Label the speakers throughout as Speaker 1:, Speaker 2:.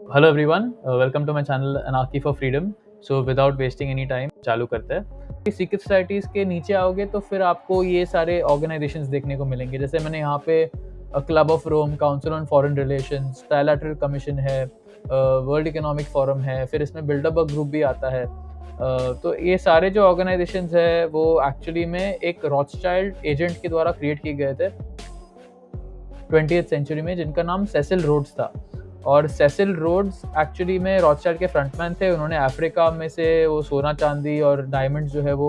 Speaker 1: Hello everyone, welcome to my channel अनाकी for freedom. So without wasting any time चालू करते हैं। Secret societies के नीचे आओगे तो फिर आपको ये सारे ऑर्गेनाइजेशंस देखने को मिलेंगे। जैसे मैंने यहाँ पे club of Rome, council on foreign relations, trilateral commission है, वर्ल्ड इकोनॉमिक फोरम है, फिर इसमें बिल्डरबर्ग ग्रुप भी आता है। तो ये सारे जो ऑर्गेनाइजेशंस है वो एक्चुअली में एक रॉथस्चाइल्ड एजेंट के द्वारा क्रिएट किए गए थे 20th सेंचुरी में, जिनका नाम सेसिल रोड्स था। और सेसिल रोड्स एक्चुअली में रॉथस्चाइल्ड के फ्रंटमैन थे। उन्होंने अफ्रीका में से वो सोना चांदी और डायमंड जो है वो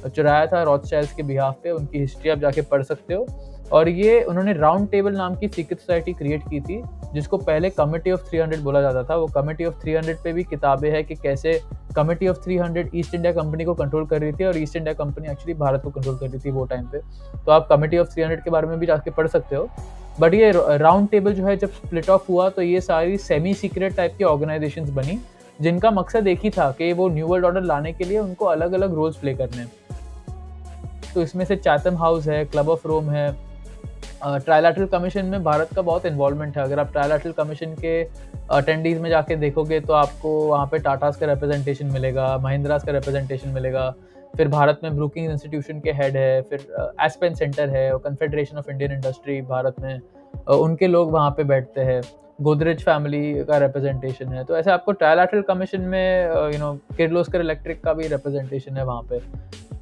Speaker 1: चुराया था रॉथस्चाइल्ड्स के बिहाफ पे। उनकी हिस्ट्री आप जाके पढ़ सकते हो। और ये उन्होंने राउंड टेबल नाम की सीक्रेट सोसाइटी क्रिएट की थी, जिसको पहले कमिटी ऑफ 300 बोला जाता था। वो कमिटी ऑफ 300 पे भी किताबें हैं कि कैसे committee of 300 east India company को कंट्रोल कर रही थी और east India company actually Bharat को कंट्रोल कर रही थी वो टाइम पे। तो आप कमिटी ऑफ 300 के बारे में भी जाके पढ़ सकते हो। बट ये राउंड टेबल जो है जब स्प्लिट ऑफ हुआ तो ये सारी सेमी सीक्रेट टाइप की ऑर्गेनाइजेशंस बनी, जिनका मकसद एक ही था कि वो न्यू वर्ल्ड ऑर्डर लाने के लिए उनको अलग अलग रोल्स प्ले करने हैं। तो इसमें से चैथम हाउस है, क्लब ऑफ रोम है। ट्राइलैटरल कमीशन में भारत का बहुत इन्वॉल्वमेंट है। अगर आप ट्राइलैटरल कमीशन के अटेंडीज में जाके देखोगे तो आपको वहाँ पे टाटास का रिप्रेजेंटेशन मिलेगा, महिंद्रास का रिप्रेजेंटेशन मिलेगा। फिर भारत में ब्रूकिंग इंस्टीट्यूशन के हेड है, फिर एस्पेन सेंटर है, confederation of Indian industry Bharat में, उनके लोग वहाँ पे बैठते हैं। गोदरेज फैमिली का रिप्रेजेंटेशन है। तो ऐसे आपको ट्राइलैटरल कमीशन में किर्लोस्कर इलेक्ट्रिक का भी रिप्रेजेंटेशन है वहाँ पे।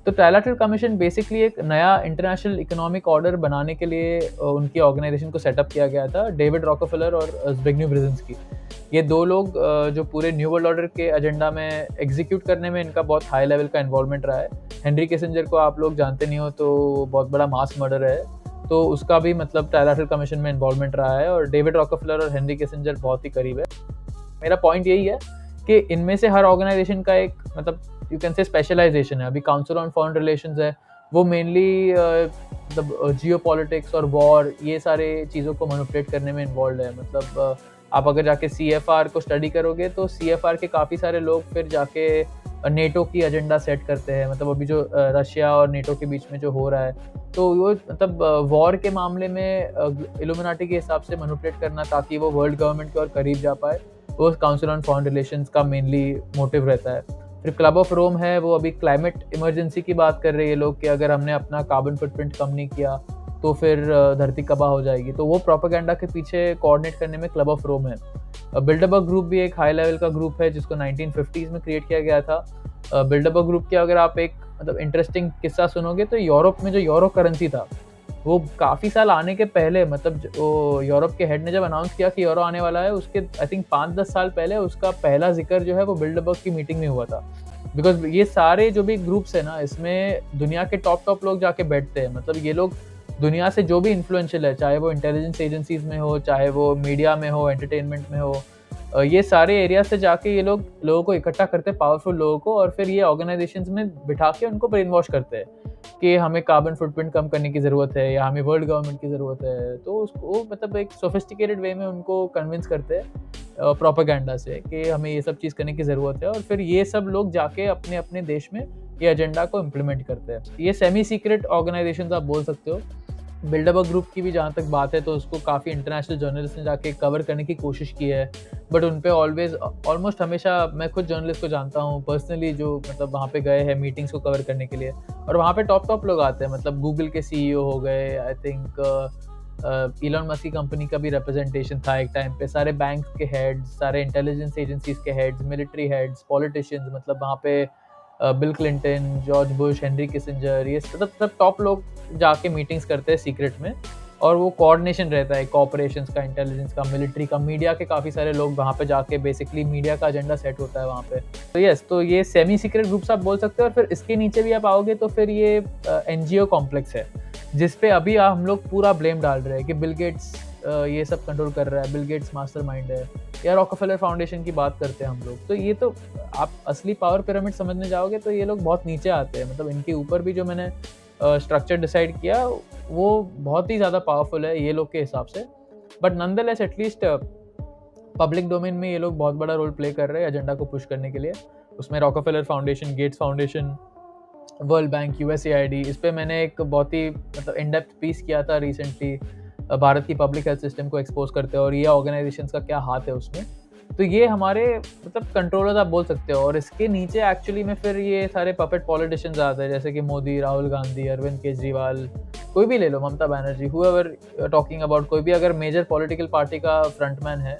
Speaker 1: तो ट्राइलैटरल कमीशन बेसिकली एक नया इंटरनेशनल इकोनॉमिक ऑर्डर बनाने के लिए उनकी ऑर्गेनाइजेशन को सेटअप किया गया था, डेविड रॉकफेलर और ज़्बिग्niew ब्रेजिन्स्की। ये दो लोग जो पूरे न्यू वर्ल्ड ऑर्डर के एजेंडा में एग्जीक्यूट करने में इनका बहुत हाई लेवल का इन्वॉल्वमेंट रहा है। हेनरी किसिंजर को आप लोग जानते नहीं हो तो बहुत बड़ा मास मर्डर है, तो उसका भी मतलब ट्राइलैटरल कमीशन में इन्वॉल्वमेंट रहा है। और डेविड रॉकफेलर और हेनरी किसिंजर बहुत ही करीब है। मेरा पॉइंट यही है कि इनमें से हर ऑर्गेनाइजेशन का एक मतलब यू कैन से स्पेशलाइजेशन है। अभी काउंसिल ऑन फॉरेन रिलेशंस है, वो मेनली मतलब जियो पॉलिटिक्स और वॉर ये सारे चीज़ों को मैनिपुलेट करने में इन्वॉल्व है। मतलब आप अगर जाके CFR को स्टडी करोगे तो CFR के काफ़ी सारे लोग फिर जाके नेटो की एजेंडा सेट करते हैं। मतलब अभी जो रशिया और नेटो के बीच में जो हो रहा है, तो वो मतलब वॉर के मामले में इल्यूमिनाटी के हिसाब से मैनिपुलेट करना ताकि वो वर्ल्ड गवर्नमेंट के और करीब जा पाए, वो काउंसिल ऑन फॉरेन रिलेशंस का मेनली मोटिव रहता है। फिर क्लब ऑफ रोम है, वो अभी क्लाइमेट इमरजेंसी की बात कर रहे हैं लोग कि अगर हमने अपना कार्बन फुटप्रिंट कम नहीं किया तो फिर धरती तबाह हो जाएगी। तो वो प्रोपेगेंडा के पीछे कोऑर्डिनेट करने में क्लब ऑफ रोम है। बिल्डरबर्ग ग्रुप भी एक हाई लेवल का ग्रुप है जिसको 1950s में क्रिएट किया गया था। बिल्डरबर्ग ग्रुप के अगर आप एक मतलब इंटरेस्टिंग किस्सा सुनोगे तो यूरोप में जो यूरो करेंसी था वो काफ़ी साल आने के पहले, मतलब वो यूरोप के हेड ने जब अनाउंस किया कि यूरो आने वाला है, उसके आई थिंक 5-10 साल पहले उसका पहला जिक्र जो है वो बिल्डरबर्ग की मीटिंग में हुआ था। बिकॉज ये सारे जो भी ग्रुप्स है ना, इसमें दुनिया के टॉप लोग जाके बैठते हैं। मतलब ये लोग दुनिया से जो भी इन्फ्लुएंशियल है, चाहे वो इंटेलिजेंस एजेंसीज में हो, चाहे वो मीडिया में हो, एंटरटेनमेंट में हो, ये सारे एरिया से जाके ये लोगों को इकट्ठा करते हैं, पावरफुल लोगों को, और फिर ये ऑर्गेनाइजेशंस में बिठा के उनको ब्रेन वॉश करते हैं कि हमें कार्बन फुटप्रिंट कम करने की ज़रूरत है या हमें वर्ल्ड गवर्नमेंट की ज़रूरत है। तो उसको मतलब एक सोफिस्टिकेटेड वे में उनको कन्विंस करते हैं प्रोपेगेंडा से कि हमें ये सब चीज़ करने की ज़रूरत है, और फिर ये सब लोग जाके अपने अपने देश में ये एजेंडा को इम्प्लीमेंट करते हैं। ये सेमी सीक्रेट ऑर्गेनाइजेशंस आप बोल सकते हो। बिल्डरबर्ग ग्रुप की भी जहाँ तक बात है तो उसको काफ़ी इंटरनेशनल जर्नलिस्ट ने जाके कवर करने की कोशिश की है, बट उन पे ऑलमोस्ट हमेशा, मैं खुद जर्नलिस्ट को जानता हूँ पर्सनली जो मतलब वहाँ पे गए हैं मीटिंग्स को कवर करने के लिए, और वहाँ पे टॉप लोग आते हैं। मतलब गूगल के CEO हो गए, आई थिंक इलॉन मस्क की कंपनी का भी रिप्रेजेंटेशन था एक टाइम पे, सारे बैंक के हेड्स, सारे इंटेलिजेंस एजेंसीज के हेड्स, मिलिट्री हेड्स, पॉलिटिशियंस, मतलब वहाँ पे bill Clinton, George Bush, Henry Kissinger, ये सब टॉप लोग जाके मीटिंग्स करते हैं सीक्रेट में, और वो कोऑर्डिनेशन रहता है कॉर्पोरेशंस का, इंटेलिजेंस का, मिलिट्री का, मीडिया के काफ़ी सारे लोग वहाँ पे जाके बेसिकली मीडिया का एजेंडा सेट होता है वहाँ पे। तो यस, तो ये सेमी सीक्रेट ग्रुप्स आप बोल सकते हो। और फिर इसके नीचे भी आप आओगे तो फिर ये NGO कॉम्प्लेक्स है, जिसपे अभी हम लोग पूरा ब्लेम डाल रहे हैं कि बिल गेट्स ये सब कंट्रोल कर रहा है, बिल गेट्स मास्टरमाइंड है, या रॉकफेलर फाउंडेशन की बात करते हैं हम लोग। तो ये तो आप असली पावर पिरामिड समझने जाओगे तो ये लोग बहुत नीचे आते हैं। मतलब इनके ऊपर भी जो मैंने स्ट्रक्चर डिसाइड किया वो बहुत ही ज़्यादा पावरफुल है ये लोग के हिसाब से। But nonetheless at least public domain में ये लोग बहुत बड़ा रोल प्ले कर रहे हैं एजेंडा को पुश करने के लिए। उसमें Rockefeller foundation, Gates foundation, world bank, USAID, इस पे मैंने एक बहुत ही मतलब इन डेप्थ पीस किया था रिसेंटली, भारत की पब्लिक हेल्थ सिस्टम को एक्सपोज करते हैं और ये ऑर्गेनाइजेशंस का क्या हाथ है उसमें। तो ये हमारे मतलब कंट्रोलर्स आप बोल सकते हो, और इसके नीचे एक्चुअली में फिर ये सारे पपेट पॉलिटिशियंस आते हैं, जैसे कि मोदी, राहुल गांधी, अरविंद केजरीवाल, कोई भी ले लो, Mamata Banerjee, whoever talking about, कोई भी अगर मेजर पॉलिटिकल पार्टी का फ्रंटमैन है,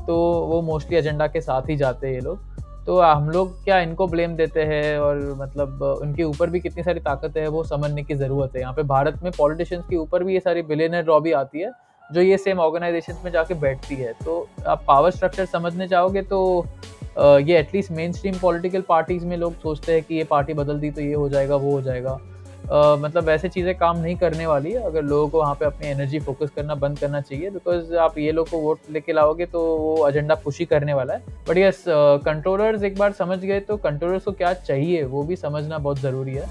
Speaker 1: तो वो मोस्टली एजेंडा के साथ ही जाते हैं ये लोग। तो हम लोग क्या इनको ब्लेम देते हैं, और मतलब उनके ऊपर भी कितनी सारी ताकत है वो समझने की ज़रूरत है। यहाँ पे भारत में पॉलिटिशियंस के ऊपर भी ये सारी बिलियनर लॉबी आती है, जो ये सेम ऑर्गेनाइजेशंस में जाके बैठती है। तो आप पावर स्ट्रक्चर समझने जाओगे तो ये at least main stream political parties में लोग सोचते हैं कि ये पार्टी बदल दी तो ये हो जाएगा, वो हो जाएगा। मतलब वैसे चीज़ें काम नहीं करने वाली है। अगर लोगों को वहाँ पे अपनी एनर्जी फ़ोकस करना बंद करना चाहिए, बिकॉज़ आप ये लोग को वोट लेके लाओगे तो वो एजेंडा पुश ही करने वाला है। बट येस, कंट्रोलर्स एक बार समझ गए तो कंट्रोलर्स को क्या चाहिए वो भी समझना बहुत ज़रूरी है।